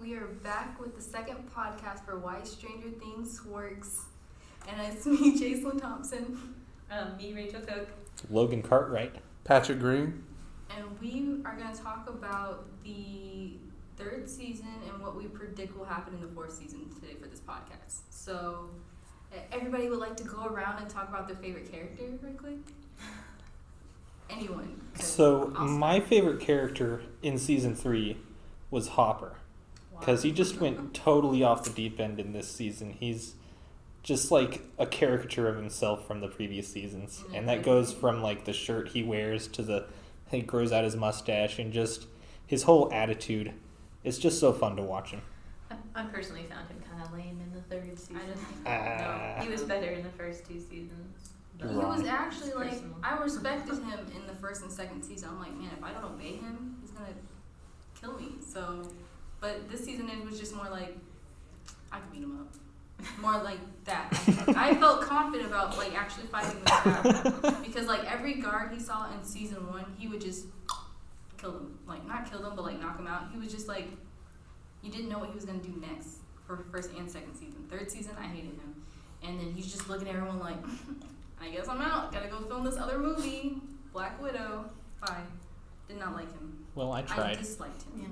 We are back with the second podcast for Why Stranger Things Works. And it's me, Jason Thompson. Me, Rachel Cook. Logan Cartwright. Patrick Green. And we are going to talk about the third season and what we predict will happen in the fourth season today for this podcast. So, everybody would like to go around and talk about their favorite character real quick? Anyone? So, my favorite character in season 3 was Hopper. Because he just went totally off the deep end in this season. He's just like a caricature of himself from the previous seasons. And that goes from like the shirt he wears to he grows out his mustache and just his whole attitude. It's just so fun to watch him. I personally found him kind of lame in the third season. I No, he was better in the first two seasons. He was actually like, I respected him in the first and second season. I'm like, man, if I don't obey him, he's going to kill me. So, but this season it was just more like, I could beat him up. More like that. I felt confident about like actually fighting this guy. Because like every guard he saw in season 1, he would just kill them. Like, not kill them, but like knock them out. He was just like, you didn't know what he was going to do next for first and second season. Third season, I hated him. And then he's just looking at everyone like, I guess I'm out. Gotta go film this other movie, Black Widow. Bye. Did not like him. Well, I tried. I disliked him. Yeah.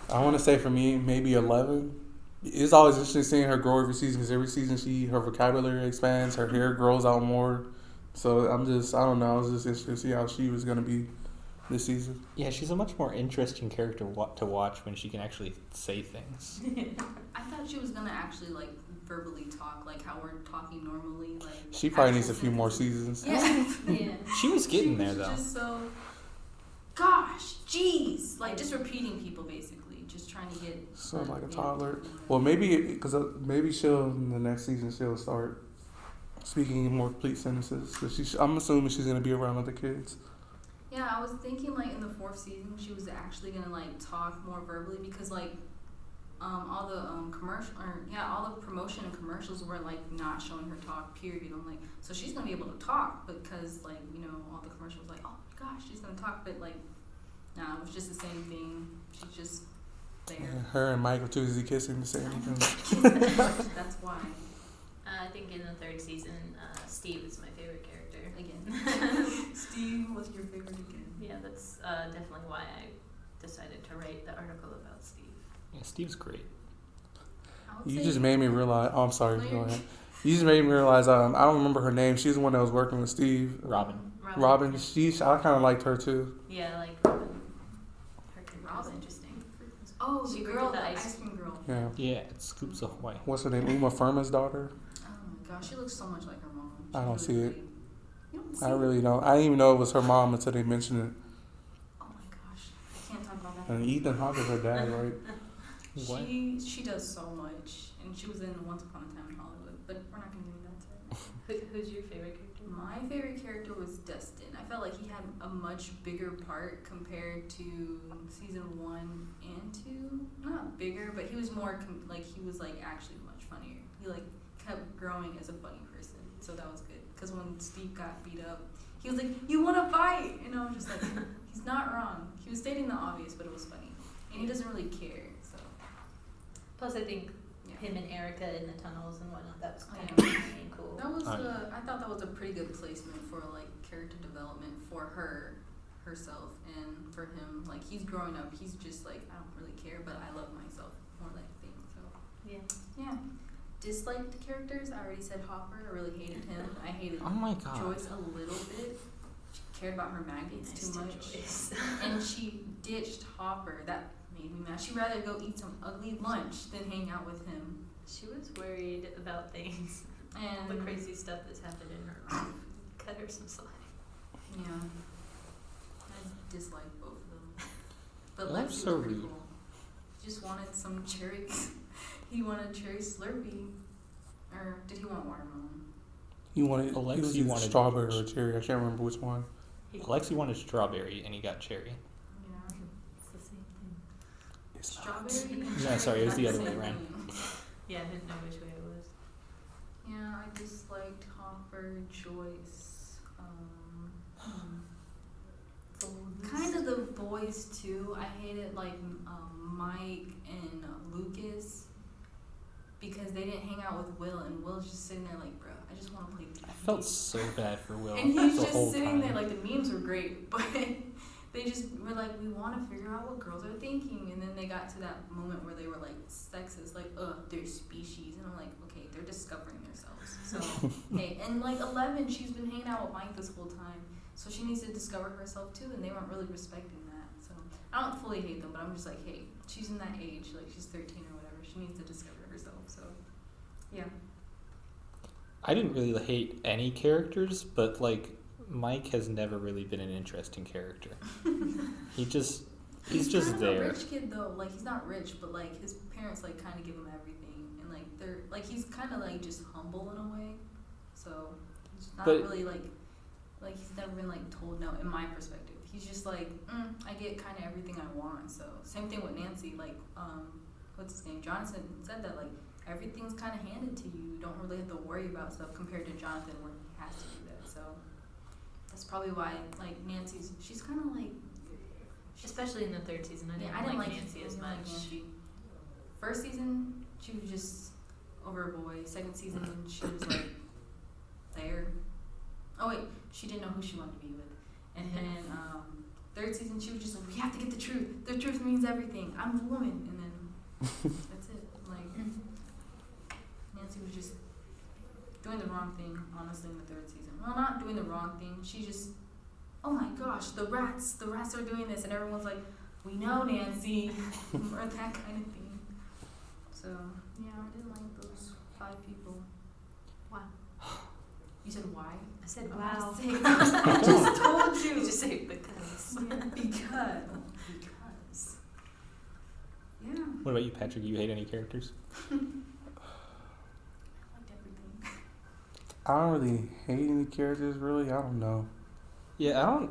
I want to say for me, maybe 11. It's always interesting seeing her grow every season because every season her vocabulary expands, her hair grows out more. So I don't know. I was just interested to see how she was going to be this season. Yeah, she's a much more interesting character to watch when she can actually say things. I thought she was going to actually like verbally talk, like how we're talking normally. Like She probably needs a few more seasons. Yeah. Yeah. She was getting there though. Just so, gosh, jeez, like just repeating people basically. Just trying to get So like a toddler. Well, maybe she'll in the next season she'll start speaking in more complete sentences. Cause I'm assuming she's gonna be around other kids. Yeah, I was thinking like in the fourth season she was actually gonna like talk more verbally because like all the all the promotion and commercials were like not showing her talk. Period. I'm like, so she's gonna be able to talk because like all the commercials like, oh my gosh, she's gonna talk, but like, nah, it was just the same thing. She's just. Yeah, her and Mike were too busy kissing to say anything. That's why. I think in the third season, Steve is my favorite character. Again. Steve was your favorite again. Yeah, that's definitely why I decided to write the article about Steve. Yeah, Steve's great. You just made me realize. Oh, I'm sorry. Go ahead. You just made me realize. I don't remember her name. She's the one that was working with Steve. Robin. Robin. I kind of liked her too. Yeah, I like Robin. Her character was interesting. Oh, She the girl, the the ice ice cream girl. Yeah. Yeah, it's Scoops Ahoy. What's her name? Uma Thurman's daughter. Oh my gosh, she looks so much like her mom. I don't see it. You don't see I really don't. I didn't even know it was her mom until they mentioned it. Oh my gosh, I can't talk about that. And Ethan Hawke is her dad, right? What? She does so much, and she was in Once Upon a Time in Hollywood, but we're not gonna do that today. Who's your favorite character? My favorite character was Dustin. I felt like he had a much bigger part compared to season 1 and 2. Not bigger, but he was more he was like actually much funnier. He like kept growing as a funny person, so that was good. Because when Steve got beat up, he was like, "You want to fight?" And I was just like, he's not wrong. He was stating the obvious, but it was funny, and he doesn't really care. So Plus, I think him and Erica in the tunnels and whatnot, that was kind of really cool. That was I thought that was a pretty good placement for like character development for herself and for him. Like he's growing up, he's just like, I don't really care, but I love myself more like thing. So yeah. Disliked characters. I already said Hopper. I really hated him. I hated Joyce a little bit. She cared about her maggots too much, and she ditched Hopper. That made me mad. She'd rather go eat some ugly lunch than hang out with him. She was worried about things and the crazy stuff that's happened in her life. Cut her some slack. Yeah. I dislike both of them. But That's Lexi so was pretty rude. cool. Just wanted some cherry. He wanted cherry Slurpee. Or did he want watermelon? He wanted strawberry or cherry. I can't remember which one. Alexi wanted strawberry and he got cherry. Yeah. It's the same thing. It's Strawberry? No, sorry, it was the other way around. Yeah, I didn't know which way it was. Yeah, I disliked Hopper, Joyce, kind of the boys too. I hated like Mike and Lucas because they didn't hang out with Will, and Will's just sitting there like, bro, I just want to play TV. I felt so bad for Will. And he's the just whole sitting time. there like the memes were great, but they just were like, we want to figure out what girls are thinking, and then they got to that moment where they were like sexist, like, they're species, and I'm like, okay, they're discovering themselves. So hey, and like 11, she's been hanging out with Mike this whole time, so she needs to discover herself too, and they weren't really respecting that. So I don't fully hate them, but I'm just like, hey, she's in that age, like she's 13 or whatever, she needs to discover herself. So yeah. I didn't really hate any characters, but like Mike has never really been an interesting character. he's just kind there. Of a rich kid though, like he's not rich, but like his parents like kind of give him everything, and like they're like he's kind of like just humble in a way. So he's not really like he's never been like told no in my perspective. He's just like I get kind of everything I want. So same thing with Nancy. Like what's his name? Jonathan said that like everything's kind of handed to you. You don't really have to worry about stuff compared to Jonathan where he has to do that. So that's probably why like she's kind of like. Especially in the third season, I didn't like Nancy as much. Nancy. First season, she was just over a boy. Second season, she was like there. Oh wait, she didn't know who she wanted to be with. And then third season, she was just like, we have to get the truth. The truth means everything. I'm a woman. And then that's it. Like Nancy was just doing the wrong thing, honestly, in the third season. Well, not doing the wrong thing. She just. Oh my gosh, the rats are doing this, and everyone's like, we know, Nancy, or that kind of thing. So, yeah, I didn't like those 5 people. Wow. You said why? I said wow. I just told you. You just say because. Yeah, because. Yeah. What about you, Patrick? You hate any characters? I liked everything. I don't really hate any characters, really. I don't know. Yeah,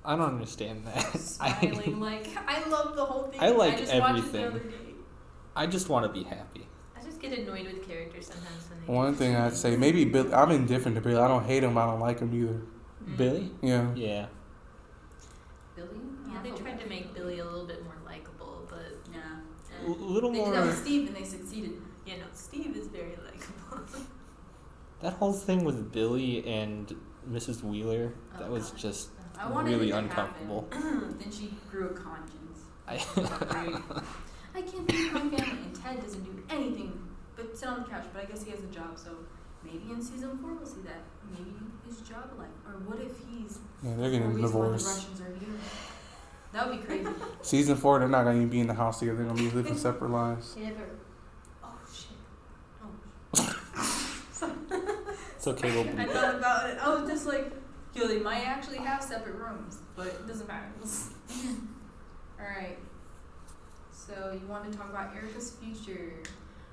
I don't understand that. Smiling, like, I love the whole thing. I like just watched it the everything. other day. I just want to be happy. I just get annoyed with characters sometimes when they. One thing I'd say, maybe Billy. I'm indifferent to Billy. I don't hate him. I don't like him either. Billy? Yeah. Yeah. Billy? Yeah, they tried to make Billy a little bit more likable, but Yeah. A little They more. did that with Steve, and they succeeded. yeah, no, Steve is very likable. That whole thing with Billy and Mrs. Wheeler, that Oh, was God. just I wanted really it to uncomfortable. happen. Then she grew a conscience. I I can't think of my family, and Ted doesn't do anything but sit on the couch. But I guess he has a job, so maybe in season 4 we'll see that. Maybe his job life, or what if he's Yeah, they're getting the reason why the divorced. Russians are here? That would be crazy. Season 4, they're not going to even be in the house together. They're going to be living separate lives. She never. Oh shit. it's okay, we'll I bleep it. thought about it. I was just like, yo, they might actually have separate rooms, but it doesn't matter. Alright. So you want to talk about Erica's future.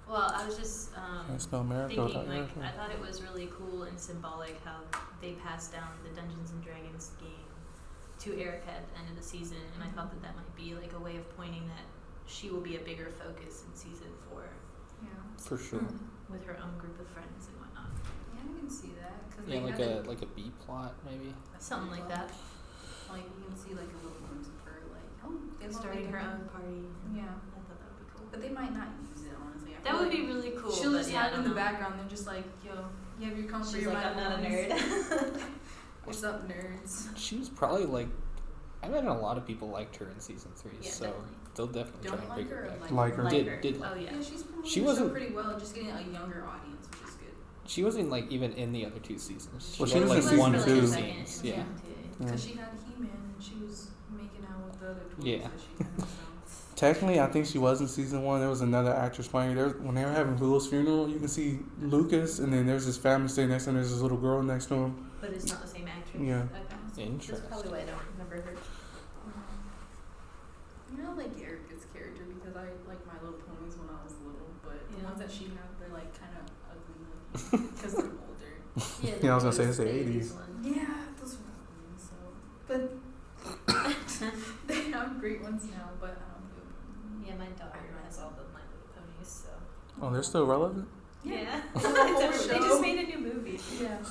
Well, I was just That's no America. thinking, like, I thought it was really cool and symbolic how they passed down the Dungeons and Dragons game to Erica at the end of the season, and I thought that might be like a way of pointing that she will be a bigger focus in season 4 Yeah. For sure. with her own group of friends and whatnot. Yeah, I can see that. Cause Yeah, they like a B plot maybe. Something like that. Like you can see like a little glimpse of her, like they won't Starting make her it- own party. Yeah, I thought that would be cool. but they might not use it honestly. I That feel would like be really cool. She'll but just yeah, have I it in don't the know. background. They're just like, yo, you have your come for She's your like, I'm not a boys. nerd. What's up, nerds? She was probably like, I imagine a lot of people liked her in season 3, Yeah, so definitely. they'll definitely try Don't and like bring her her or back. Like her. Did Oh Yeah, yeah. she's promoting She the wasn't- show pretty well, just getting a younger audience, which is good. She wasn't like even in the other 2 seasons. Well, She she had, was in like season one or 2. two Second scenes. in Yeah. season 2. Yeah. Because she had He-Man and she was making out with the other toys Yeah. that she had. So. Technically, I think she was in season 1. There was another actress playing. When they were having Will's funeral, you can see Lucas, and then there's his family sitting next to him. There's this little girl next to him. But it's not the same actress. Yeah. Okay. That's Interesting. probably why I don't remember her. You know, like Erica's character because I like My Little Ponies when I was little, but the Yeah. ones that she had, they're like kind of ugly looking because they're older. Yeah, I was gonna say it's the 80s. Yeah, those were ugly. So, but they have great ones now. But I don't know. Yeah, my daughter has all the My Little Ponies, so. Oh, they're still relevant? Yeah. The whole they show. just made a new movie. Yeah, it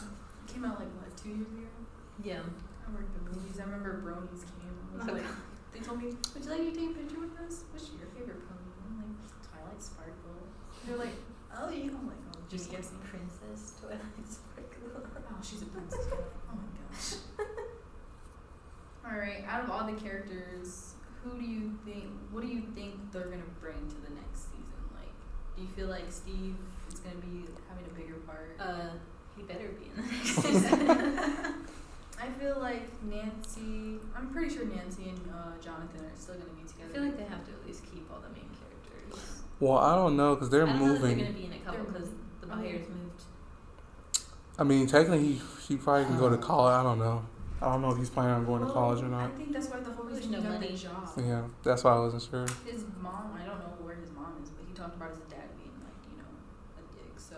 came out like what 2 years ago. Yeah. I worked the movies. I remember Bronies came. I was like, They told me, would you like me to take a picture with us? What's your favorite pony? I'm like, Twilight Sparkle. They're like, oh, yeah. I'm like, oh, just guessing. Princess Twilight Sparkle. Oh, she's a princess. Oh my gosh. Alright, out of all the characters, what do you think they're gonna bring to the next season? Like, do you feel like Steve is gonna be having a bigger part? He better be in the next season. I feel like I'm pretty sure Nancy and Jonathan are still gonna be together. I feel like they have to at least keep all the main characters. Well, I don't know because they're I don't know if moving. they're gonna be in a couple because the buyers moved. I mean, technically, he probably can go to college. I don't know. I don't know if he's planning on going to college or not. I think that's why the whole reason he got the job. Yeah, that's why I wasn't sure. His mom, I don't know where his mom is, but he talked about his dad being like, a dick. So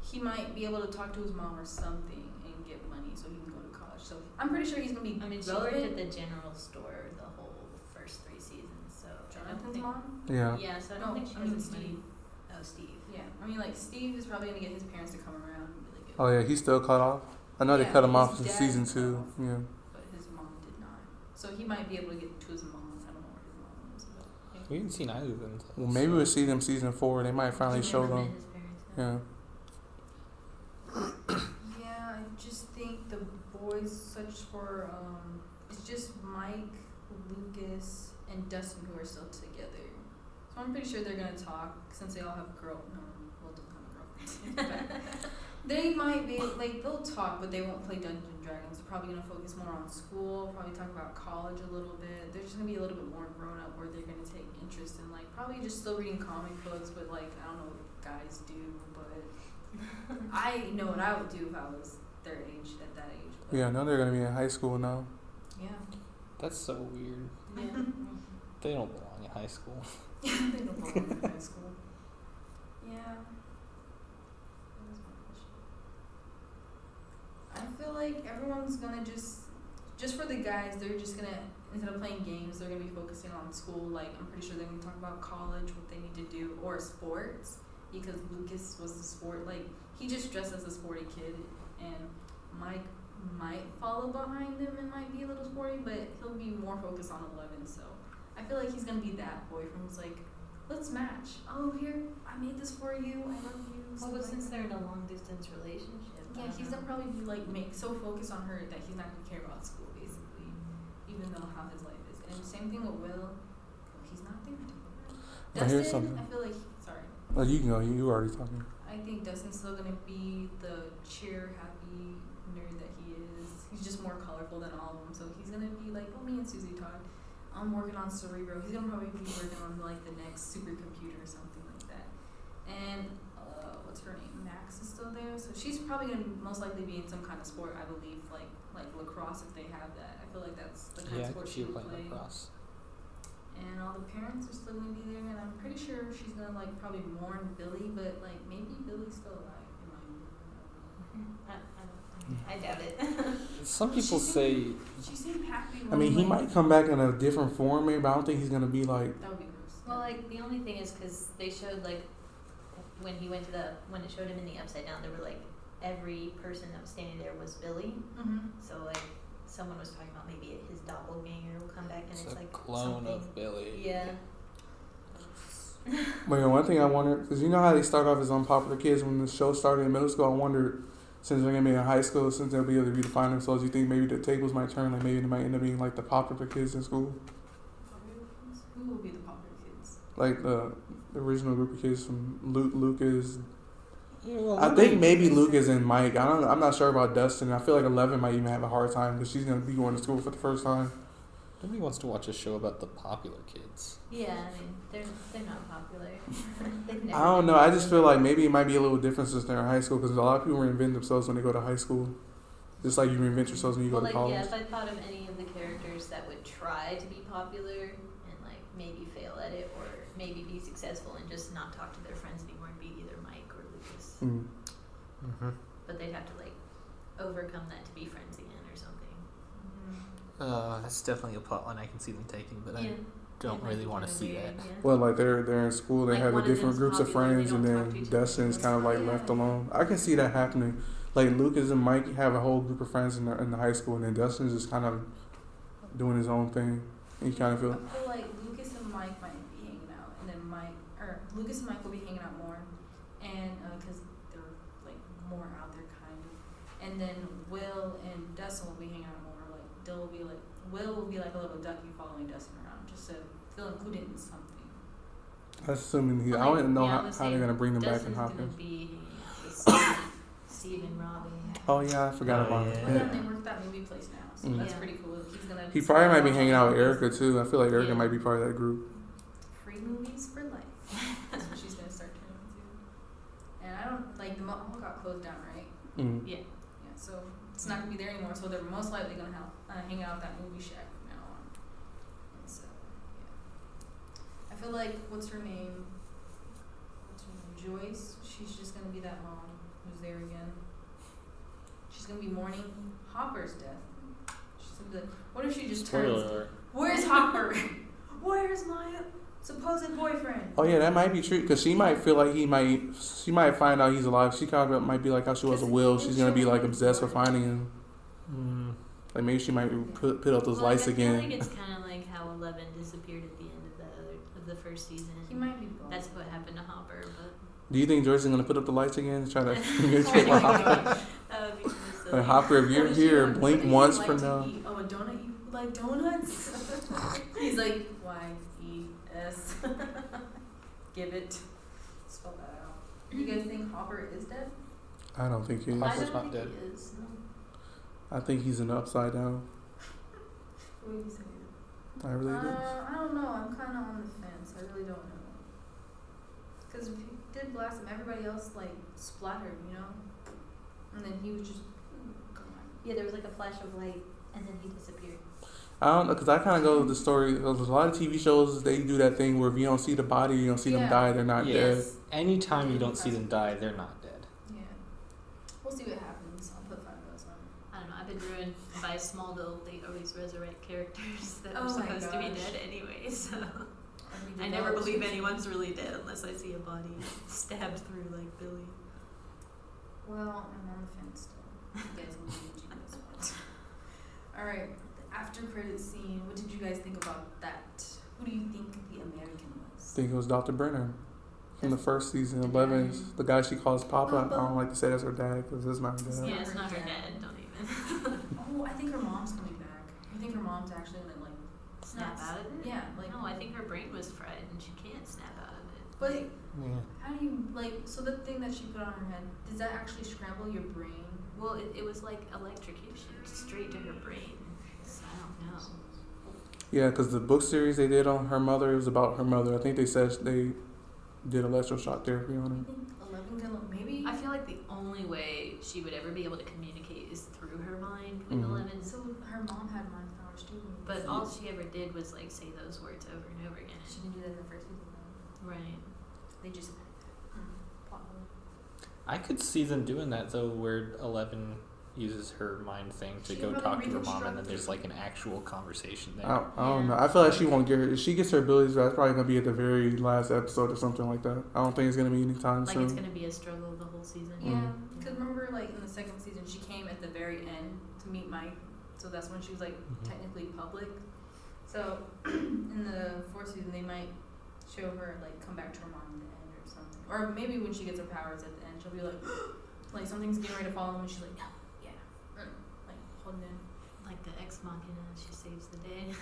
he might be able to talk to his mom or something and get money so he can go to college. So I'm pretty sure he's gonna be. I mean, she worked at the general store the whole first 3 seasons, so Jonathan's mom. Yeah. Yeah, so I don't think she has any money. Oh, Steve. Yeah, I mean, like Steve is probably gonna get his parents to come around and be like. Oh yeah, he's still cut off. I know they cut him off in season 2. Yeah. But his mom did not. So he might be able to get to his mom. I don't know where his mom is, but yeah. We haven't seen either of them. Well, maybe we'll see them season 4. They might finally show them. Yeah. Yeah, I just think the boys search for it's just Mike, Lucas, and Dustin who are still together. So I'm pretty sure they're gonna talk since they all have don't have girlfriends. They might be like they'll talk, but they won't play Dungeons and Dragons. They're probably gonna focus more on school. Probably talk about college a little bit. They're just gonna be a little bit more grown up, where they're gonna take interest in like probably just still reading comic books, but like I don't know what guys do, but I know what I would do if I was their age at that age. But Yeah, I know they're gonna be in high school now. yeah. That's so weird. Yeah. They don't belong in high school. They don't belong in high school. Yeah. What was my question? I feel like everyone's gonna just for the guys, they're just gonna, instead of playing games, they're gonna be focusing on school. Like, I'm pretty sure they're gonna talk about college, what they need to do, or sports, because Lucas was the sport, like, he just dressed as a sporty kid, and Mike might follow behind him and might be a little sporty, but he'll be more focused on 11, so I feel like he's gonna be that boyfriend who's like, let's match. Oh, here, I made this for you, I love you. Well, but since they're in a long distance relationship. Yeah, he's gonna probably be like so focused on her that he's not gonna care about school, basically, even though how his life is. And same thing with Will. He's not there. But here's Dustin, something. I feel like sorry. Oh, you can go. You were already talking. I think Dustin's still gonna be the cheer happy nerd that he is. He's just more colorful than all of them, so he's gonna be like, oh, me and Susie talked. I'm working on Cerebro. He's gonna probably be working on like the next supercomputer or something like that. And what's her name? Max is still there, so she's probably gonna most likely be in some kind of sport. I believe, like lacrosse if they have that. I feel like that's the kind of sport she would play. Lacrosse. And all the parents are still gonna be there, and I'm pretty sure she's gonna like probably mourn Billy, but like maybe Billy's still alive. In my opinion. I doubt it. Some people say She seemed happy. I mean, he might come back in a different form, maybe, but I don't think he's gonna be like. That would be gross. Well, like the only thing is because they showed like when he went to when it showed him in the Upside Down, there were like every person that was standing there was Billy. Mm-hmm. So like someone was talking about maybe his doppelganger will come back and it's a like clone something. of Billy. Yeah. But yeah, one thing I wonder, because you know how they start off as unpopular kids when the show started in middle school. I wonder, since they're gonna be in high school, since they'll be able to redefine themselves, you think maybe the tables might turn, like maybe they might end up being like the popular kids in school, Who will be the popular kids? like the original group of kids from Lucas. Yeah, well, I think maybe Lucas and Mike. I'm not sure about Dustin. I feel like 11 might even have a hard time because she's gonna be going to school for the first time. Nobody wants to watch a show about the popular kids. Yeah, I mean they're not popular. I don't know. I just feel like maybe it might be a little different since they're in high school because a lot of people reinvent themselves when they go to high school. Just like you reinvent yourselves when you go to college. Yeah, if I thought of any of the characters that would try to be popular and like maybe fail at it or maybe be successful and just not talk to their friends anymore and be either Mike or Lucas. Mm. Mm-hmm. But they'd have to like overcome that to be friends again or something. That's definitely a plot line I can see them taking, but Yeah. I don't really want to see that. Yeah. Well, like they're in school, they Like, have one the of different them's groups of popular, they friends, and don't talk to then each other. Dustin's kind of like Yeah. left alone. I can see that happening. Like Lucas and Mike have a whole group of friends in the high school, and then Dustin's just kind of doing his own thing. You kind of feel. I feel like Lucas and Mike might be hanging out, and then Lucas and Mike will be hanging out more, and because they're like more out there kind of, and then Will and Dustin will be hanging out more. Like Will will be like a little ducky following Dustin around, just to feel included in something. That's assuming I don't know how they're gonna bring them back in Hopkins. Dustin's gonna be hanging out with Steve and Robbie. Oh yeah, I forgot about Well, that. they work that movie place now, so Mm. that's Yeah. pretty cool. He probably might be hanging out with Erica. Erica too. I feel like Erica Yeah. might be part of that group. Free movies for life. That's what she's gonna start turning into. And I don't like the mall got closed down, right? Mm. Yeah. Yeah, so it's not gonna be there anymore. So they're most likely gonna hang out at that movie shack from now on. And so, yeah. I feel like what's her name? Joyce. She's just gonna be that mom who's there again. She's gonna be mourning Hopper's death. She's gonna be like, what if she just turns? Spoiler alert. Where's Hopper? Where's my supposed boyfriend? Oh yeah, that might be true because she might feel like she might find out he's alive. She kind of might be like how she was with Will. She's gonna be like obsessed with finding him. Mm. Like maybe she might put out those Well, lights I feel like again. it's kind of like how 11 disappeared at the end of the first season. He might be both. That's what happened to Hopper, but Do you think Joyce is gonna put up the lights again to try to communicate with Hopper? that would be so silly. Like, Hopper, if you're What is she here, like- blink what does she once like for to now. eat? Oh, a donut? You like donuts? He's like, Y-E-S. Give it. Spell that out. You guys think Hopper is dead? I don't think he is. I Hopper's don't not think dead. he is. No. I think he's in the upside down. What would you say? I really do. I don't know. I'm kind of on the fence. I really don't know. Because if he did blast him, everybody else, like, splattered, you know? And then he was just gone. Yeah, there was like a flash of light, and then he disappeared. I don't know because I kind of go with the story. There's a lot of TV shows they do that thing where if you don't see the body, you don't see them Yeah. die, they're not dead. Yes. Anytime you don't see them die, they're not dead. Yeah. We'll see what happens. I'll put $5 on it. I don't know. I've been ruined by Smallville. They always resurrect characters that Oh are my supposed to be gosh. dead anyway. So And we I never developed believe some- anyone's really dead unless I see a body stabbed through like Billy. Well, I'm on the fence still. You guys will do what you guys want. Alright, the after credit scene. What did you guys think about that? Who do you think the American I was? think it was Dr. Brennan from the first season, The 11. dad. The guy she calls Papa. I Papa. don't like to say that's her dad because it's not her dad. Yeah, it's not her dad. Don't even Oh, I think her mom's coming back. I think her mom's actually gonna like snap out of it. Yeah, like No, I think her brain was fried and she can't snap out of it. but Yeah. how do you like so the thing that she put on her head, does that actually scramble your brain? Well, it was like electrocution straight to her brain. So I don't know. Yeah, because the book series they did on her mother, it was about her mother. I think they said they did electroshock therapy on I her. think 11 can look maybe I feel like the only way she would ever be able to communicate is through her mind with Mhm. 11. so her mom had mind powers too. But all she ever did was like say those words over and over again. She didn't do that in the first season though. Right. They just plot hole. I could see them doing that though, where 11 uses her mind thing to She go can talk to probably her mom, and then reconstruct there's it. like an actual conversation there. I don't know. I feel like she won't get her. If she gets her abilities, that's probably going to be at the very last episode or something like that. I don't think it's going to be anytime Like soon. it's gonna be a struggle the whole season. Yeah, because remember, like in the second season, she came at the very end to meet Mike, so that's when she was like Mhm. technically public. So in the fourth season, they might show her like come back to her mom at the end or something, or maybe when she gets her powers at the end, she'll be like something's getting ready to fall on them, and she's like, no, yeah, like holding in. Like the ex machina, she saves the day.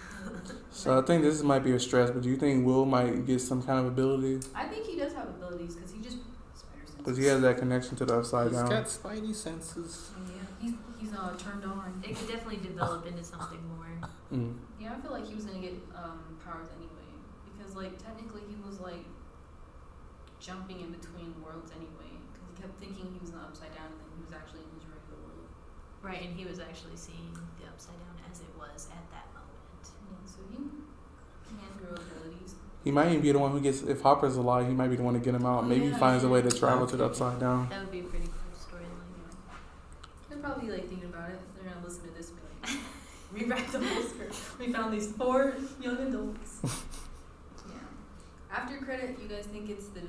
So I think this might be a stress, but do you think Will might get some kind of ability? I think he does have abilities because he just spider senses. Because he has that connection to the upside He's down. got spidey senses. Yeah, he's turned on. It could definitely develop into something more. Mm. Yeah, I feel like he was gonna get powers anyway because like technically he was like jumping in between worlds anyway because he kept thinking he was in the upside down and then he was actually in his regular world. Right, and he was actually seeing the upside down as it was at that moment. Yeah, so he can grow abilities. He might even be the one who gets, if Hopper's alive, he might be the one to get him out. Maybe he Yeah, finds a way to yeah. travel to the upside down. That would be a pretty cool storyline. They're probably like thinking about it. They're gonna listen to this and be like, rewrite the whole script. We found these 4 young adults. Yeah. After credit, you guys think it's the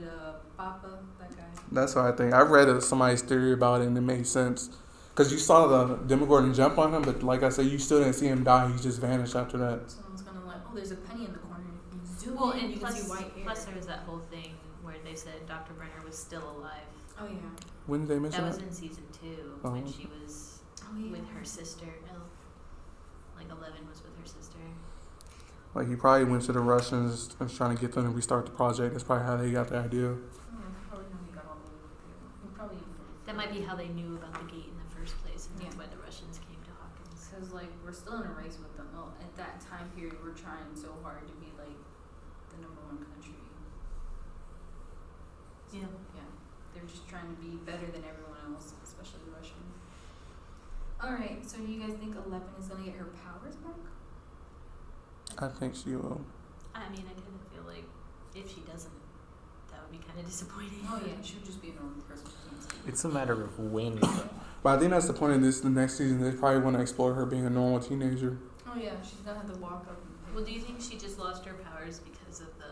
Papa, that guy? That's what I think. I read somebody's theory about it and it made sense. Because you saw the Demogorgon jump on him, but like I said, you still didn't see him die. He just vanished after that. Someone's gonna like, oh, there's a penny in the corner. You zoom Well, in, and you can see white hair. plus there was that whole thing where they said Dr. Brenner was still alive. Oh yeah. When did they mention That that? was in season 2 Oh. when she was Oh yeah. with her sister. No, like 11 was with her sister. Like he probably went to the Russians and was trying to get them to restart the project. That's probably how they got the idea. Probably how they got all the way there. Probably. That might be how they knew about the gate in the first place, and that's Yeah. why the Russians came to Hawkins. Because like we're still in a race with them. Well, at that time period, we're trying so hard to be like the #1 country. So, Yeah. Yeah. They're just trying to be better than everyone else, especially the Russians. All right. So do you guys think 11 is gonna get her powers back? I think she will. I mean, I kind of feel like if she doesn't, that would be kind of disappointing. Oh yeah, she would just be a normal person. It's a matter of when. Though. But I think that's the point of this. The next season, they probably want to explore her being a normal teenager. Oh yeah, she's gonna have to walk up and pick. Well, do you think she just lost her powers because of the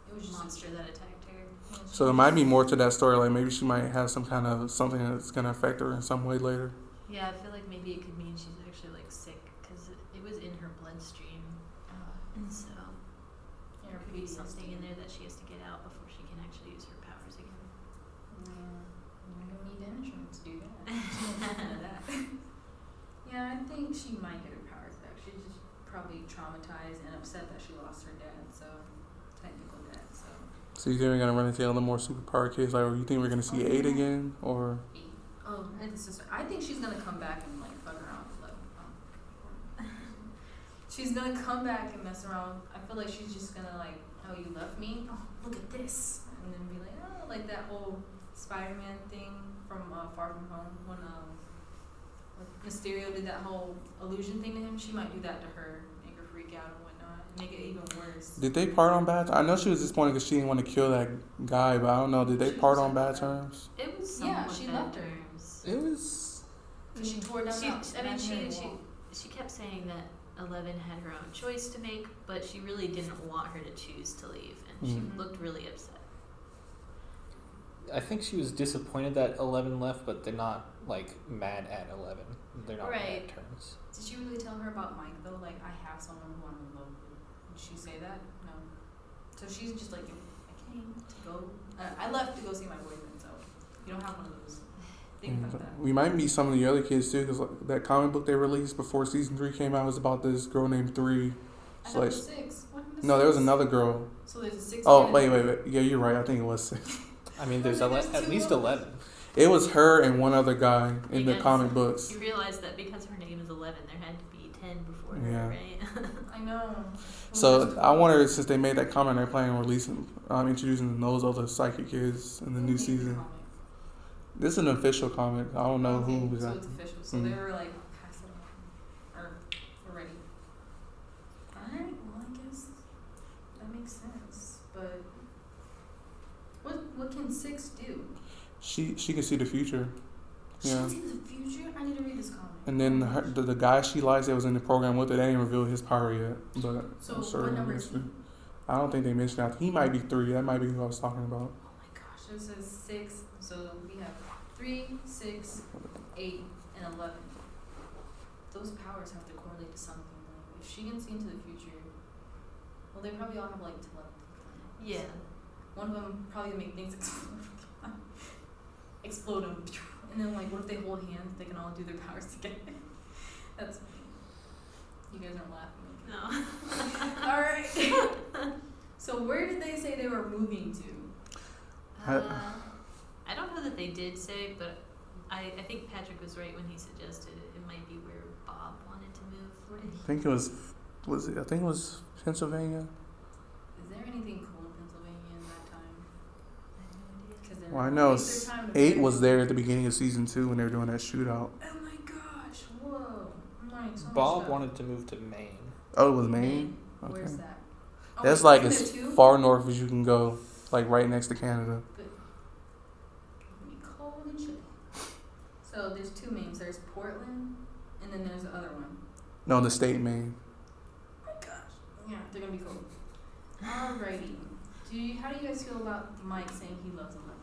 It was just monster that attacked her? Yeah, she So there was- might be more to that story. Like maybe she might have some kind of something that's gonna affect her in some way later. Yeah, I feel like maybe it could mean she's actually like sick because it was in her bloodstream, and so Yeah, there could be something in there that she has to get out before she can actually use her powers again. You're gonna need insurance to do that. She won't get none of that. Yeah, I think she might get her powers back. She's just probably traumatized and upset that she lost her dad. So technical dad. So So you think we're gonna run into other more superpower kids? Like, or you think we're gonna see 8 again? Or 8. Oh, and the sister. I think she's gonna come back and like fuck around with 11. She's gonna come back and mess around. I feel like she's just gonna like, oh, you left me. Oh, look at this, and then be like, oh, like that whole Spider-Man thing from Far From Home when Mysterio did that whole illusion thing to him. She might do that to her, make her freak out and whatnot, make it even worse. did they part on bad? I know she was disappointed because she didn't want to kill that guy, but I don't know. Did they She part was on bad upset. terms? It was Yeah, somewhat she bad left her. terms. It was. Cause she tore down She, that I mean, imaginary she wall. kept saying that 11 had her own choice to make, but she really didn't want her to choose to leave, and she Mhm. looked really upset. I think she was disappointed that 11 left, but they're not like mad at 11. They're not Right. mad terms. Did she really tell her about Mike though? Like, I have someone who I'm in love with. Did she say that? No. So she's just like, I came to go. I left to go see my boyfriend. So you don't have one of those. Think about that. We might meet some of the other kids too, because like, that comic book they released before season 3 came out was about this girl named 3. I So thought like, it was 6. What happened to no, there was 6? another girl. So there's a 6. Oh, and wait. Yeah, you're right. I think it was 6. I mean, there's There's at two least of them. 11. It was her and one other guy in the Because comic books. You realize that because her name is 11, there had to be 10 before Yeah. her, right? I know. So I wonder, since they made that comment, they're planning on releasing, introducing those other psychic kids in the new season. This is an official comic. I don't know who was So that. it's official. So Mm. they were like, pass it on. Or, we're ready. Alright, well, I guess that makes sense. But what can 6 do? She can see the future. She Yeah. can see the future? I need to read this comic. And then the guy she likes that was in the program with her, they didn't reveal his power yet. But So I'm sure what they'll number get is to he? it. I don't think they mentioned that. He might be 3. That might be who I was talking about. Oh my gosh, this is 6. So we have 3, 6, 8, and 11. Those powers have to correlate to something. Though. If she can see into the future, well, they probably all have like telepathy. Yeah. One of them probably make things explode them, and then like, what if they hold hands? They can all do their powers together. That's funny. You guys aren't laughing. No. All right. So where did they say they were moving to? I don't know that they did say, but I think Patrick was right when he suggested it might be where Bob wanted to move. Where did I think it was it? I think it was Pennsylvania. Is there anything cool in Pennsylvania in that time? I have no idea. 'Cause they're Well, I not- know waste their time to 8 figure was out- there at the beginning of season 2 when they were doing that shootout. Oh my gosh! Whoa! I'm learning so much Bob stuff. wanted to move to Maine. Oh, it was Maine. Okay. Where's that? Oh, That's wait, like isn't as there two? far north as you can go, like right next to Canada. It's gonna be cold and chilly. So there's 2 Maines. There's Portland, and then there's the other one. No, the state Maine. Oh my gosh. Yeah, they're gonna be cold. Alrighty. How do you guys feel about Mike saying he loves 11?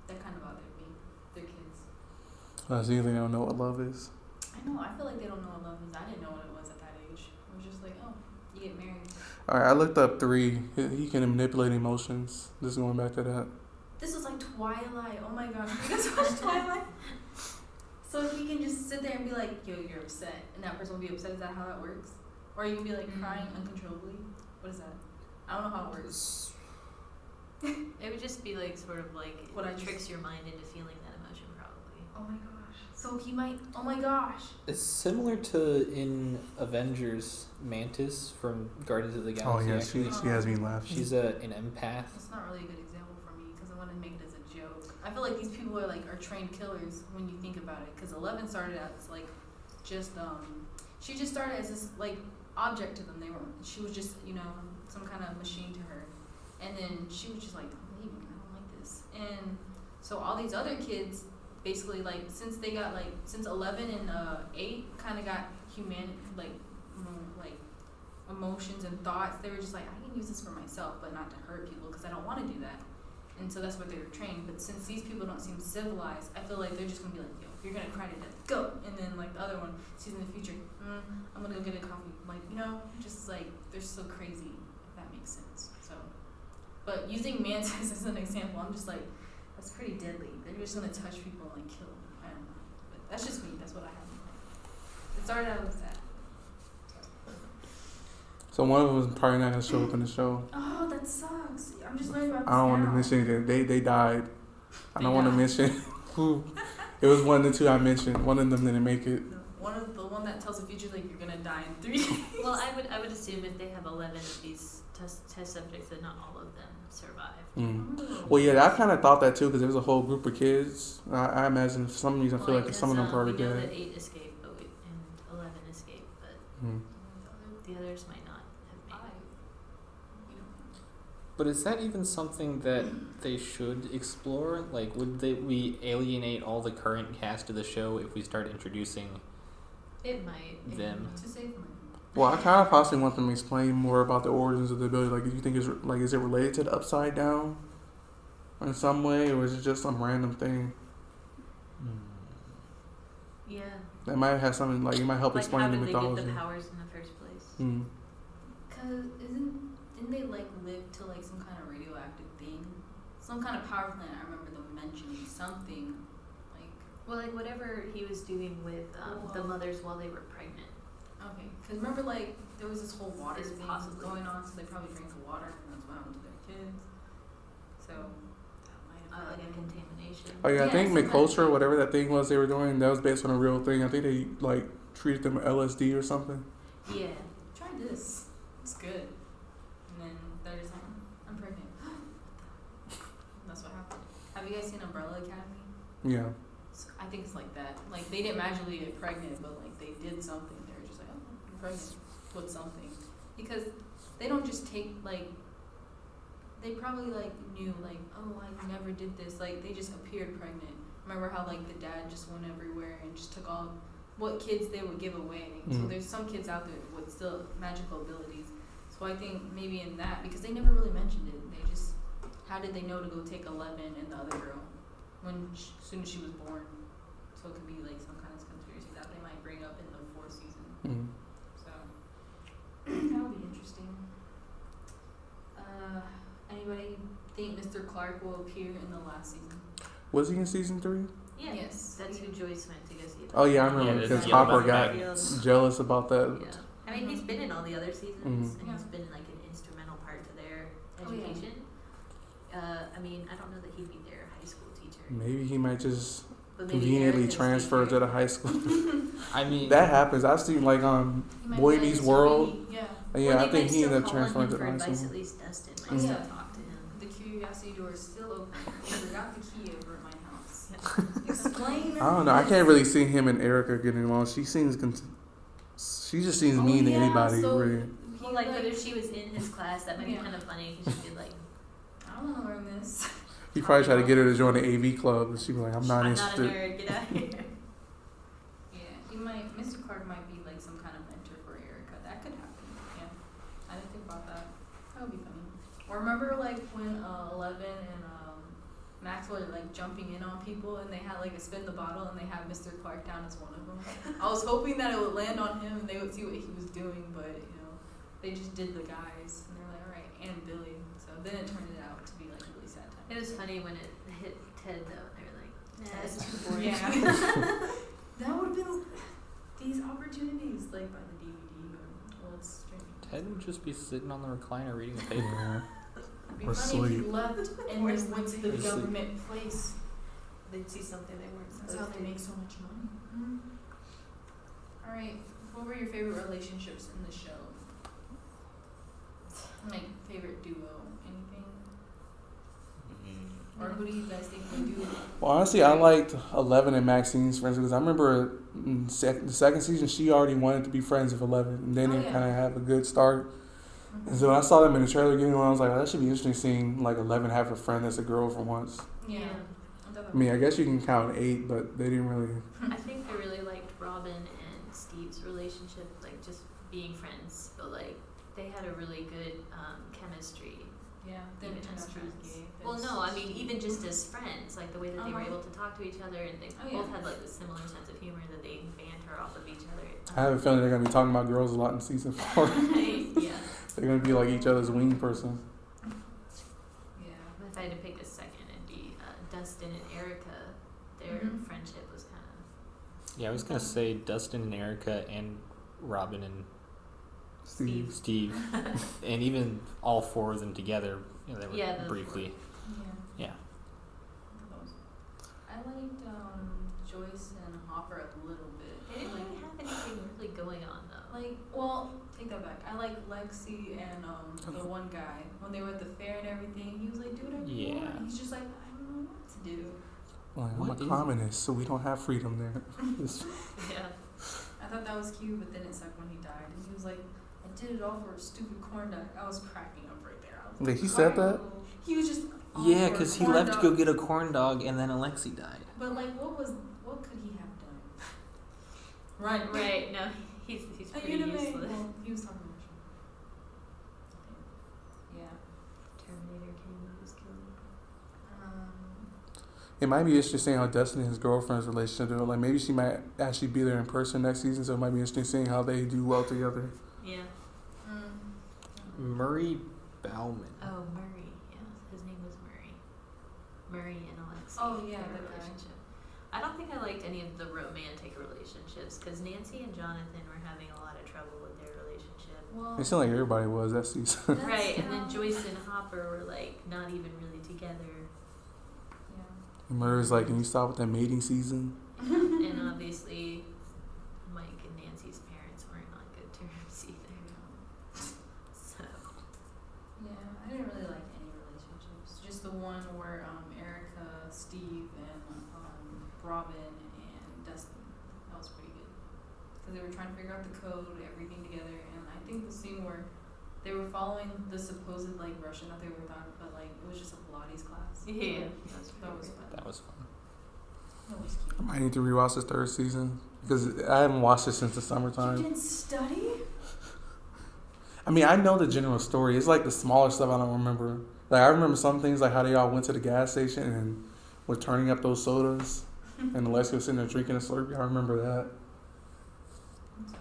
That kind of bothered me. They're kids. So you think they don't know what love is? I know. I feel like they don't know what love is. I didn't know what it was at that age. I was just like, oh, you get married? All right, I looked up 3. He can manipulate emotions. Just going back to that. This was like Twilight. Oh my gosh, you guys watch Twilight? So he can just sit there and be like, yo, you're upset. And that person will be upset. Is that how that works? Or you can be like crying uncontrollably? What is that? I don't know how it works. It would just be like sort of like What it tricks your mind into feeling that emotion, probably. Oh my gosh. So he might, oh my gosh. It's similar to in Avengers Mantis from Guardians of the Oh Galaxy. yeah, she has me laughing. She's an empath. That's not really a good example for me because I want to make it as a joke. I feel like these people are trained killers when you think about it. Because 11 started out as just she just started as this object to them. She was just some kind of machine to her, and then she was just like, I'm leaving. I don't like this. And so all these other kids basically since they got since 11 and 8 kind of got emotions and thoughts, they were just like, I can use this for myself but not to hurt people because I don't want to do that. And so that's what they were trained. But since these people don't seem civilized, I feel like they're just gonna be like, yo, you're gonna cry to death, go. And then the other one sees in the future, I'm gonna go get a coffee, just they're so crazy, if that makes sense. So but using Mantis as an example, I'm just like, that's pretty deadly. They're just gonna touch people and kill them. I don't know. But that's just me. That's what I have in mind. It started out with that. So one of them was probably not gonna show up in the show. Oh, that sucks. I'm just learning about this I don't want to now. mention it. They died. I They don't want to died. mention who. It was one of the 2 I mentioned. One of them didn't make it. The one that tells the future you're gonna die in 3 days. Well, I would assume if they have 11 of these test subjects, that not all of them survived. Mm. Well, yeah, I kind of thought that too because there was a whole group of kids. I imagine for some reason I feel like some of them probably we know dead. that 8 escaped, and 11 escaped, but Mm. the others might not have made it. But is that even something that they should explore? Would we alienate all the current cast of the show if we start introducing It might. them? To save money. Well, I kind of possibly want them to explain more about the origins of the ability. Do you think is it related to the Upside Down in some way, or is it just some random thing Yeah. that might have something it might help explain the how did mythology? they get the powers in the first place? Mm. Cause didn't they live to some kind of radioactive thing, some kind of power plant? I remember them mentioning something Well, whatever he was doing with the mothers while they were pregnant. Okay, because remember there was this whole water It's thing possibly. going on, so they probably drank the water and that's what happened to their kids. So that might have Like a happened. contamination. Oh yeah, I Yeah, think some kind of McCulture, thing. whatever that thing was they were doing, that was based on a real thing. I think they treated them with LSD or something. Yeah. Try this. It's good. And then they're just like, I'm pregnant. That's what happened. Have you guys seen Umbrella Academy? Yeah. I think it's like that. They didn't magically get pregnant, but they did something. They were just like, oh, I'm pregnant with something, because they don't just take they probably knew oh, I never did this. They just appeared pregnant. Remember how the dad just went everywhere and just took all what kids they would give away. So Mm. there's some kids out there with still magical abilities. So I think maybe in that, because they never really mentioned it. They just, how did they know to go take 11 and the other girl as soon as she was born? So it could be some kind of conspiracy that they might bring up in the 4th season. Mm. So that would be interesting. Anybody think Mr. Clark will appear in the last season? Was he in season 3? Yeah. Yes. That's who Joyce went to go see. Oh yeah, I Yeah, remember the because yellow Hopper got magnets. jealous about that. Yeah. I mean, he's been in all the other seasons, Mhm. and he's been an instrumental part to their Oh, yeah. education. I mean, I don't know that he'd be their high school teacher. Maybe he might just But maybe conveniently Erica's transfer teacher. to the high school. I mean, That happens. I've seen He might Boy be Meets Mr. World. Weenie, Yeah. Yeah, Well, I they think might he ended still up call transferring on to him the for high advice. school. At least Dustin Oh, might still yeah. talk to him. The curiosity door is still open. I forgot the key over at my house. Explain. I don't know. I can't really see him and Erica getting along. She seems she just seems mean to anybody. So Really. Well, but if she was in his class, that might be Yeah. kind of funny because she'd be like, I don't want to learn this. He probably tried to get her to join the AV club, and she'd be like, "I'm not I'm interested." not a nerd, get out of here. Yeah, Mr. Clark might be some kind of mentor for Erica. That could happen. Yeah, I didn't think about that. That would be funny. Or remember when 11 and Max were jumping in on people and they had a spin the bottle and they had Mr. Clark down as one of them. I was hoping that it would land on him and they would see what he was doing, but they just did the guys, and they're like, all right, and Billy. So then it turned it out to be like a really sad time. It was funny when it hit Ted though. They were like, nah, Ted. this is too boring. Yeah. That would have been these opportunities, like by the DVD or old streaming. Ted would just be sitting on the recliner reading a paper. Yeah. It'd be Or funny if he sleep. left and Or then went to the sleep. government place. They'd see something they weren't That's supposed how to. they make so much money. Mm-hmm. All right, what were your favorite relationships in the show? Like favorite duo, anything? Or who do you guys think would do? Well, honestly, I liked 11 and Maxine's friends because I remember in the second season she already wanted to be friends with 11, and then Oh, they yeah. kind of have a good start. And so when I saw them in the trailer getting on, I was like, oh, that should be interesting seeing like 11 have a friend that's a girl for once. Yeah. I mean, I guess you can count 8, but they didn't really. I think I really liked Robin and Steve's relationship, like just being friends, but like they had a really good chemistry. Yeah, Even didn't turn as out friends. gay. Well, no, I mean even just as friends, like the way that they were Uh-huh. able to talk to each other, and they Oh, yeah. both had like a similar sense of humor that they banter off of each other. I have a feeling they're gonna be talking about girls a lot in season 4. Yeah. They're gonna be like each other's wing person. Yeah. If I had to pick a second, it'd be Dustin and Erica. Their Mhm. friendship was kind of Yeah, I was gonna say Dustin and Erica and Robin and Steve. Steve, and even all 4 of them together. You know, they were Yeah, the briefly. Yeah. Yeah. I liked Joyce and Hopper a little bit. They didn't really have anything really going on though. Like, well, take that back. I like Lexi and the one guy when they were at the fair and everything. He was like, "Do whatever you Yeah. want." He's just like, "I don't know what to do." Like, I'm What a is- communist, so we don't have freedom there. It's- Yeah. I thought that was cute, but then it sucked when he died, and he was like, "I did it all for a stupid corn dog." I was cracking up right there. I was Wait, he said that? He was just. all Yeah, for a because he corn left to dog. go get a corn dog, and then Alexi died. But like, what could he have done? Right. Right. No, he's A pretty unime. useless. Well, he was talking Russian. Yeah. Terminator came and just killed him. It might be interesting seeing how Dustin and his girlfriend's relationship do. Like maybe she might actually be there in person next season, so it might be interesting seeing how they do well together. Yeah. Murray Bauman. Oh, Murray. Yeah, his name was Murray. Murray and Alexi. Oh, yeah, their that guy. relationship. I don't think I liked any of the romantic relationships because Nancy and Jonathan were having a lot of trouble with their relationship. Well, It seemed like everybody was that season. that's Right, and then how- Joyce and Hopper were like not even really together, Yeah. Murray's like, can you stop with that mating season? and obviously Mike and Nancy's parents weren't on good terms either. So Yeah, I didn't really like any relationships. Just the one where Erica, Steve, and Robin and Dustin. That was pretty good. Because they were trying to figure out the code, everything together, and I think the scene where they were following the supposed like Russian that they were taught, but like it was just a Pilates class. yeah, That was fun. That was fun. That was cute. I might need to rewatch this 3rd season because I haven't watched it since the You summertime. didn't study? I mean, I know the general story. It's like the smaller stuff I don't remember. Like I remember some things like how they all went to the gas station and were turning up those sodas, and Alessia was sitting there drinking a Slurpee. I remember that It's okay.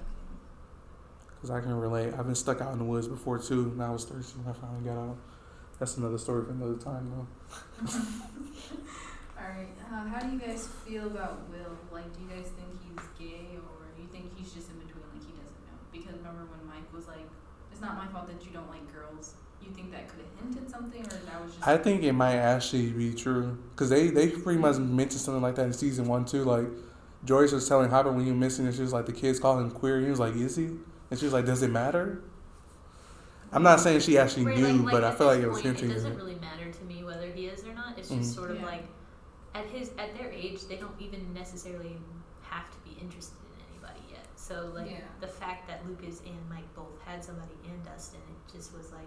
because I can relate. I've been stuck out in the woods before too. And I was thirsty when I finally got out. That's another story for another time though. Alright, how do you guys feel about Will? Like, do you guys think he's gay, or do you think he's just in between, like he doesn't know? Because remember when Mike was like, it's not my fault that you don't like girls. You think that could have hinted something, or that was just... I think it might actually be true because they pretty much mentioned something like that in season 1 too. Like Joyce was telling Hopper when he was missing, and she was like, the kids call him queer. He was like, is he? And she was like, does it matter? I'm not saying she actually Right, knew, like but I at feel this like it was point, hinting. It at doesn't it. really matter to me whether he is or not. It's just sort of Yeah. like at their age, they don't even necessarily have to be interested in anybody yet. So like Yeah. the fact that Lucas and Mike both had somebody and Dustin, it just was like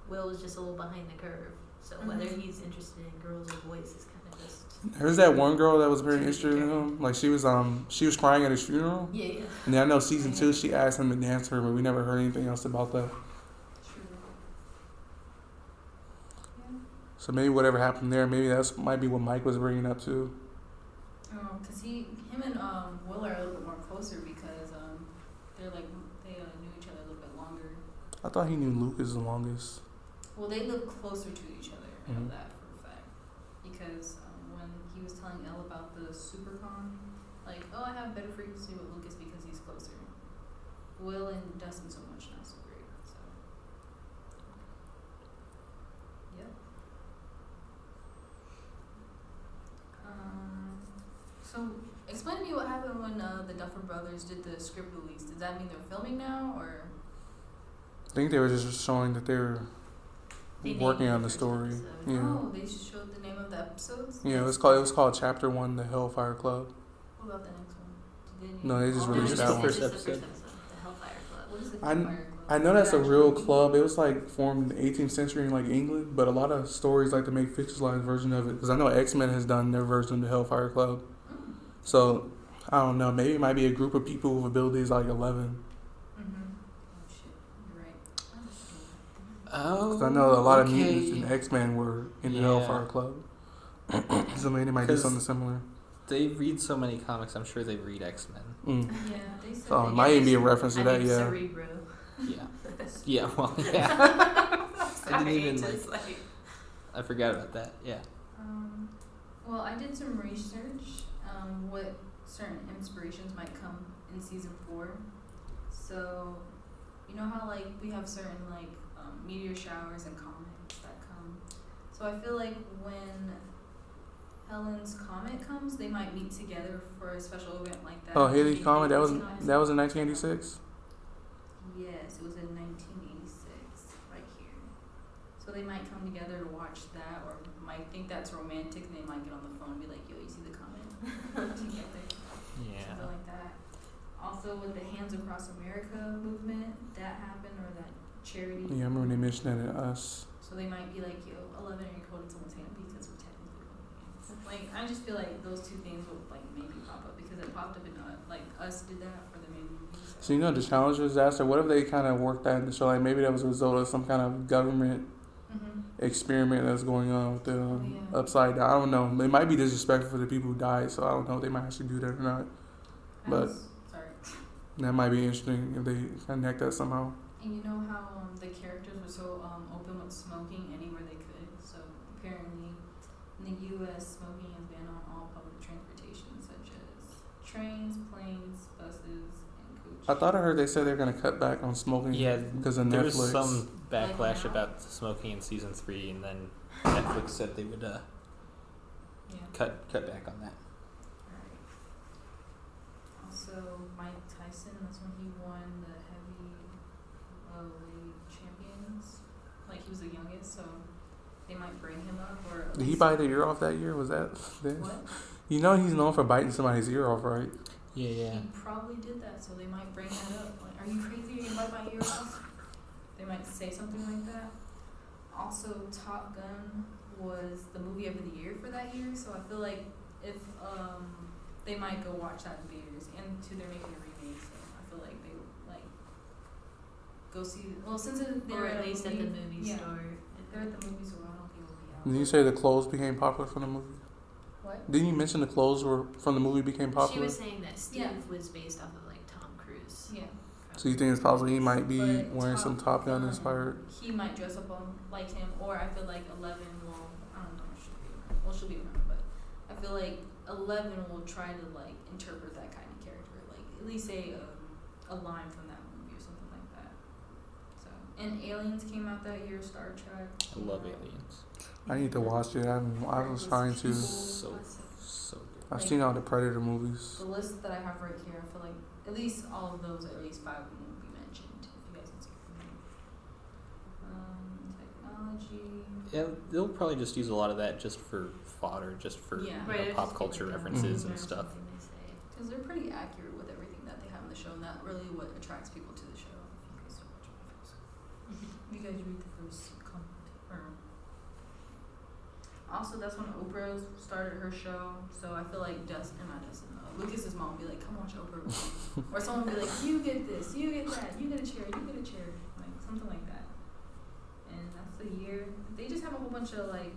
Will was just a little behind the curve. So whether Mhm. he's interested in girls or boys is kind of just There's that one girl that was very interested in him. Like she was crying at his funeral. yeah. And then I know season 2 she asked him to dance her, but we never heard anything else about that. True. Yeah. So maybe whatever happened there, maybe that's might be what Mike was bringing up too. Cause him and Will are a little bit more closer because they're like they knew each other a little bit longer. I thought he knew Lucas the longest. Well, they live closer to each other. I know Mhm. that for a fact. Because when he was telling Elle about the SuperCon, like, oh, I have better frequency with Lucas because he's closer. Will and Dustin so much not so great. So, yep. So explain to me what happened when the Duffer Brothers did the script release. Does that mean they're filming now, or? I think they were just showing that they were They working named on the the first story. episode. Yeah. Oh, they showed the name of the episodes. Yeah, it was called Chapter 1, The Hellfire Club. What about the next one? No, they just No, released it's that just one. First the episode. the Hellfire Club. What is the I- Hellfire Club? I know that's a Is it real actually- club. It was like formed in the 18th century in like England, but a lot of stories like to make fictionalized version of it. Because I know X-Men has done their version of the Hellfire Club. Mm. So I don't know. Maybe it might be a group of people with abilities like 11. Oh shit, you're right. Oh, Because I know a lot of mutants in X-Men were in the Yeah. Hellfire Club. So maybe it might do 'Cause something similar. They read so many comics. I'm sure they read X-Men. Mm. Yeah, they said. So it that- might even be a reference to I that. think Yeah. Cerebro. Yeah. Yeah. Well, yeah. I didn't even Just like. I forgot about that. Yeah. Well, I did some research. What certain inspirations might come in season 4. So, you know how like we have certain like meteor showers and comets that come. So I feel like when Helen's comet comes, they might meet together for a special event like that. Oh, Haley's Maybe Comet. That was Haley's in 1986. Yes, it was in 1986, right here. So they might come together to watch that, or might think that's romantic, and they might get on the phone and be like, "Yo, you see the comment?" Together, Yeah. something like that. Also, with the Hands Across America movement, that happened, or that charity. Yeah, I remember they mentioned that in Us. So they might be like, "Yo, 11 are holding someone's hand because we're technically holding hands." Like, I just feel like those two things will like maybe pop up because it popped up in like Us did that for the main movie. So you know the Challenger disaster. What if they kind of worked that in the show? Like maybe that was a result of some kind of government experiment that's going on with the Yeah. upside down. I don't know. It might be disrespectful to the people who died, so I don't know if they might actually do that or not. But sorry. that might be interesting if they connect that somehow. And you know how the characters were so open with smoking anywhere they could. So apparently, in the U.S., smoking is banned on all public transportation, such as trains, planes, buses, and coaches. I thought I heard they said they're gonna cut back on smoking. Yeah. because of There Netflix. was some backlash Like now? about smoking in season 3, and then Netflix said they would Yeah. cut back on that. Alright. Also, Mike Tyson. That's when he won the heavyweight champions. Like he was the youngest, so they might bring him up. Or at Did he least- bite the ear off that year? Was that? What? You know he's known for biting somebody's ear off, right? Yeah, yeah. He probably did that, so they might bring that up. Like, are you crazy? You're gonna bite my ear off? They might say something like that. Also, Top Gun was the movie of the year for that year, so I feel like if they might go watch that in theaters, and too they're making a remake, so I feel like they would like go see. Well, since they're Or at least at the movie, movie yeah, store. they're at the movie store. I don't think it'll be out. Didn't you say the clothes became popular from the movie? What? Didn't you mention the clothes were from the movie became She popular? was saying that Steve Yeah. was based off of like Tom Cruise. Yeah. So you think it's possible he might be But wearing some Top Gun inspired? He might dress up on like him, or I feel like 11 will. I don't know if she'll be around. Well, she'll be around, but I feel like 11 will try to like interpret that kind of character, like at least say a line from that movie or something like that. So, and Aliens came out that year. Star Trek. I love Aliens. I need to watch it. I was trying to. So good. I've seen all the Predator movies. The list that I have right here, I feel like at least all of those, at least 5 of them will be mentioned. If you guys can see from here. Technology. Yeah, they'll probably just use a lot of that just for fodder, just for Yeah. you Right, know, it pop just culture be like a references movie and or stuff. something they say. Because they're pretty accurate with everything that they have in the show, and that really what attracts people to the show. If you guys don't watch it first. You guys read the first comment. Also, that's when Oprah started her show, so I feel like Lucas's mom would be like, come watch Oprah with me. Or someone would be like, you get this, you get that, you get a chair, you get a chair. Like, something like that. And that's the year. They just have a whole bunch of like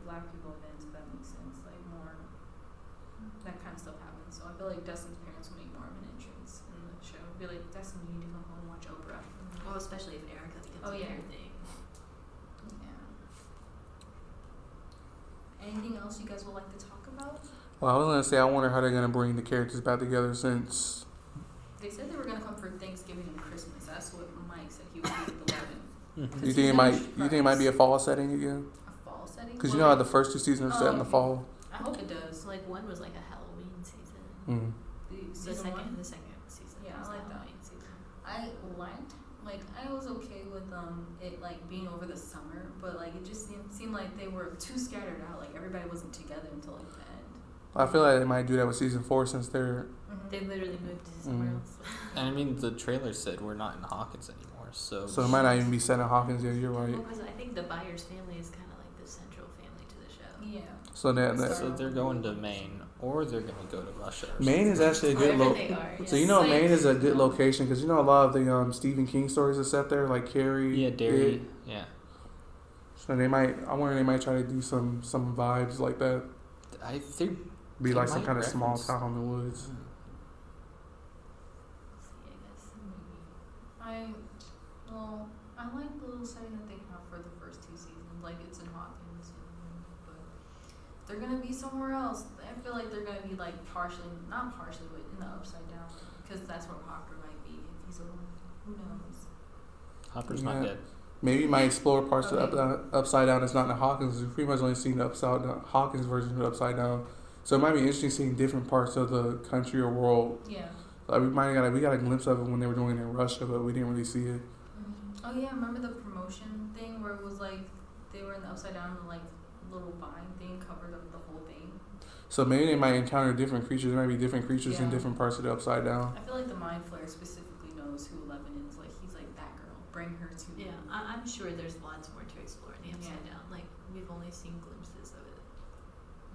black people events, if that makes sense. Like more, that kind of stuff happens. so I feel like Dustin's parents will make more of an entrance in the show. Be like, Dustin, you need to come home and watch Oprah. Well, especially if Erica gets everything. Yeah. Anything else you guys would like to talk about? Well, I was gonna say I wonder how they're gonna bring the characters back together since. They said they were gonna come for Thanksgiving and Christmas. That's what Mike said he would do with 11. Mhm. You think it might be a fall setting again? A fall setting? Because you know how the first 2 seasons are set in the fall. I hope it does. So like one was like a Halloween season. Mm. The The season one? second season. Yeah, was I like the that. Halloween season. I was okay with it like being over the summer, but like it just seemed like they were too scattered out. Like everybody wasn't together until like the end. I feel like they might do that with season 4 since they're. They literally moved to somewhere else. And I mean, the trailer said we're not in Hawkins anymore, so. So it might not even be set in Hawkins yet. You're right. Well, 'cause I think the Byers family is kind of like the central family to the show. Yeah. So So they're going to Maine, or they're going to go to Russia. Or Maine is actually a good Wherever they are. So yes. you know, Like- Maine is a good location because you know a lot of the Stephen King stories are set there, like Carrie. Yeah, Derry. It. Yeah. So they might. I wonder they might try to do some vibes like that. I think. Be They like some might kind of small reference- town in the woods. See, I guess. I like the little setting that they have for the first 2 seasons. Like it's in Hawkins, but if they're gonna be somewhere else. I feel like they're gonna be like not partially, but in the Upside Down, because that's where Hopper might be if he's alive. Who knows? Hopper's not Yeah. dead. Maybe you might explore parts of Okay. the Upside Down that's not in Hawkins. We've pretty much only seen the Hawkins version of the Upside Down. So it might be interesting seeing different parts of the country or world. Yeah. Like we got a glimpse of it when they were doing it in Russia, but we didn't really see it. Oh yeah, remember the promotion thing where it was like they were in the Upside Down and like little vine thing covered up the whole thing. So maybe they might encounter different creatures. There might be different creatures in Yeah. different parts of the Upside Down. I feel like the Mind Flayer specifically knows who 11 is. Like he's like that girl. Bring her to me. Yeah, I'm sure there's lots more to explore in the Upside Down. Like we've only seen glimpses of it.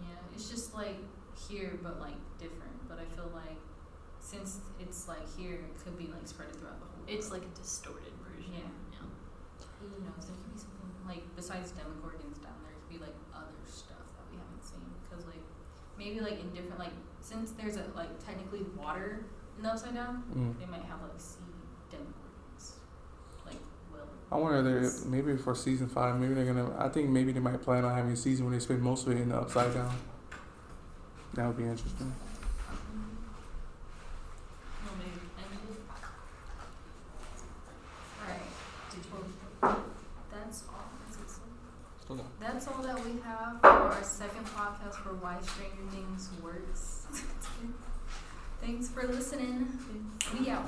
Yeah, it's just like here, but like different. But I feel like since it's like here, it could be like spread throughout the whole. It's world. like a distorted version. Yeah. Who knows? There could be something like besides Demogorgons down there. Could be like other stuff that we haven't seen. Because like maybe like in different like since there's a like technically water in the Upside Down, they might have like sea Demogorgons. Like I wonder maybe for season 5, maybe they're gonna. I think maybe they might plan on having a season where they spend most of it in the Upside Down. That would be interesting. Well, maybe. Alright. That's all. Okay. That's all that we have for our second podcast for Why Stranger Things Works. Thanks for listening. We out.